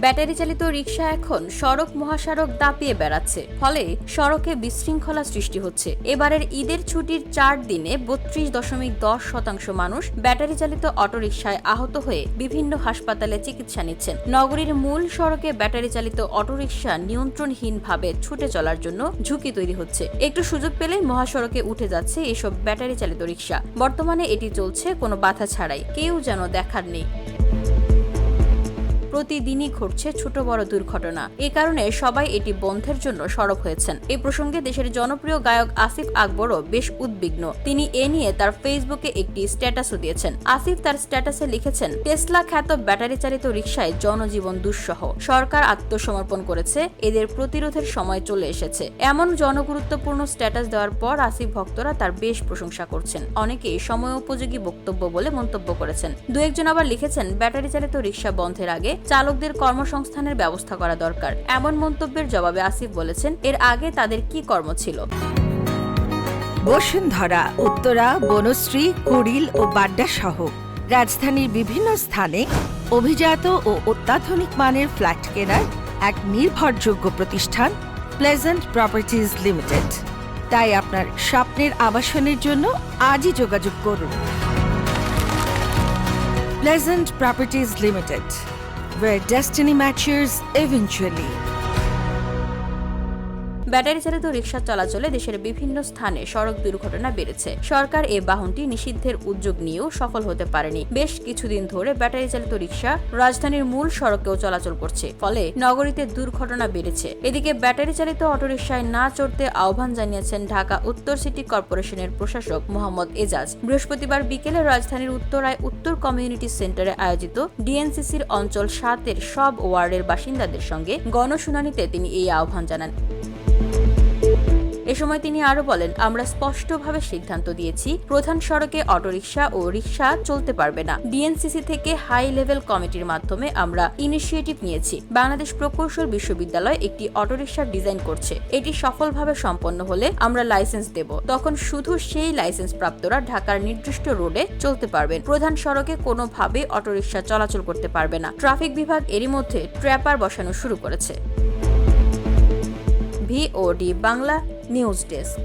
Battery চালিত রিকশা এখন সড়ক মহাসড়ক দাপিয়ে বেড়াচ্ছে, ফলে সড়কে বিশৃঙ্খলা সৃষ্টি হচ্ছে। এবারের ঈদের ছুটির 4 দিনে 32.10% মানুষ ব্যাটারি চালিত অটোরিকশায় আহত হয়ে বিভিন্ন হাসপাতালে চিকিৎসা নিচ্ছেন। নগরীর মূল সড়কে ব্যাটারি চালিত অটোরিকশা নিয়ন্ত্রণহীনভাবে ছুটে চলার জন্য ঝুঁকি তৈরি হচ্ছে। একটু সুযোগ পেলেই মহাসড়কে উঠে যাচ্ছে এসব ব্যাটারি চালিত রিকশা। বর্তমানে এটি চলছে কোনো বাধা ছাড়াই, কেউ যেন দেখার নেই। প্রতিদিনই ঘটছে ছোট বড় দুর্ঘটনা। এ কারণে সবাই এটি বন্ধের জন্য সরব হয়েছেন। এ প্রসঙ্গে দেশের জনপ্রিয় গায়ক আসিফ আকবরও বেশ উদ্বিগ্ন। তিনি এ নিয়ে তার ফেসবুকে একটি স্ট্যাটাসও দিয়েছেন। আসিফ তার স্ট্যাটাসে লিখেছেন, টেসলা খ্যাত ব্যাটারি চালিত রিকশায় জনজীবন দুঃসহ। সরকার আত্মসমর্পণ করেছে, এদের প্রতিরোধের সময় চলে এসেছে। এমন জনগুরুত্বপূর্ণ স্ট্যাটাস দেওয়ার পর আসিফ ভক্তরা তার বেশ প্রশংসা করছেন। অনেকেই সময়োপযোগী বক্তব্য বলে মন্তব্য করেছেন। দু একজন আবার লিখেছেন, ব্যাটারি চালিত রিকশা বন্ধের আগে চালকদের কর্মসংস্থানের ব্যবস্থা করা দরকার। এমন মন্তব্যের জবাবে আসিফ বলেছেন, এর আগে তাদের কি কর্ম ছিল। বসুন্ধরা, উত্তরা, বনশ্রী, কুড়িল ও বাড্ডা সহ রাজধানীর বিভিন্ন স্থানে অভিজাত ও অত্যাধুনিক মানের ফ্ল্যাট কেনার এক নির্ভরযোগ্য প্রতিষ্ঠান প্লেজেন্ট প্রপার্টিজ লিমিটেড। তাই আপনার স্বপ্নের আবাসনের জন্য আজই যোগাযোগ করুন। Pleasant properties limited, where destiny matches eventually. Battery চালিত রিকশা চলাচলে দেশের বিভিন্ন স্থানে সড়ক দুর্ঘটনা বেড়েছে। সরকার এই বাহনটি নিষিদ্ধের উদ্যোগ নিয়েও সফল হতে পারেনি। বেশ কিছুদিন ধরে ব্যাটারি চালিত রিকশা রাজধানীর মূল সড়কেও চলাচল করছে, ফলে নগরীতে দুর্ঘটনা বেড়েছে। এদিকে ব্যাটারি চালিত অটোরিকশায় না চড়তে আহ্বান জানিয়েছেন ঢাকা উত্তর সিটি কর্পোরেশনের প্রশাসক মোহাম্মদ এজাজ। বৃহস্পতিবার বিকেলে রাজধানীর উত্তরায় উত্তর কমিউনিটি সেন্টারে আয়োজিত ডিএনসিসির অঞ্চল 7-এর সব ওয়ার্ডের বাসিন্দাদের সঙ্গে গণশুনানিতে তিনি এই আহ্বান জানান। এ সময় তিনি আরো বলেন, আমরা স্পষ্টভাবে সিদ্ধান্ত দিয়েছি, প্রধান সড়কে অটোরিকশা ও রিকশা চলতে পারবে না। ডিএনসিসি থেকে হাই লেভেল কমিটির মাধ্যমে আমরা ইনিশিয়েটিভ নিয়েছি। বাংলাদেশ প্রকৌশল বিশ্ববিদ্যালয় একটি অটোরিকশা ডিজাইন করছে। এটি সফলভাবে সম্পন্ন হলে আমরা লাইসেন্স দেব। তখন শুধু সেই লাইসেন্স প্রাপ্তরা ঢাকার নির্দিষ্ট রোডে চলতে পারবেন। প্রধান সড়কে কোনোভাবে অটোরিকশা চলাচল করতে পারবে না। ট্রাফিক বিভাগ এরই মধ্যে ট্র্যাপার বসানো শুরু করেছে। VOD Bangla news desk.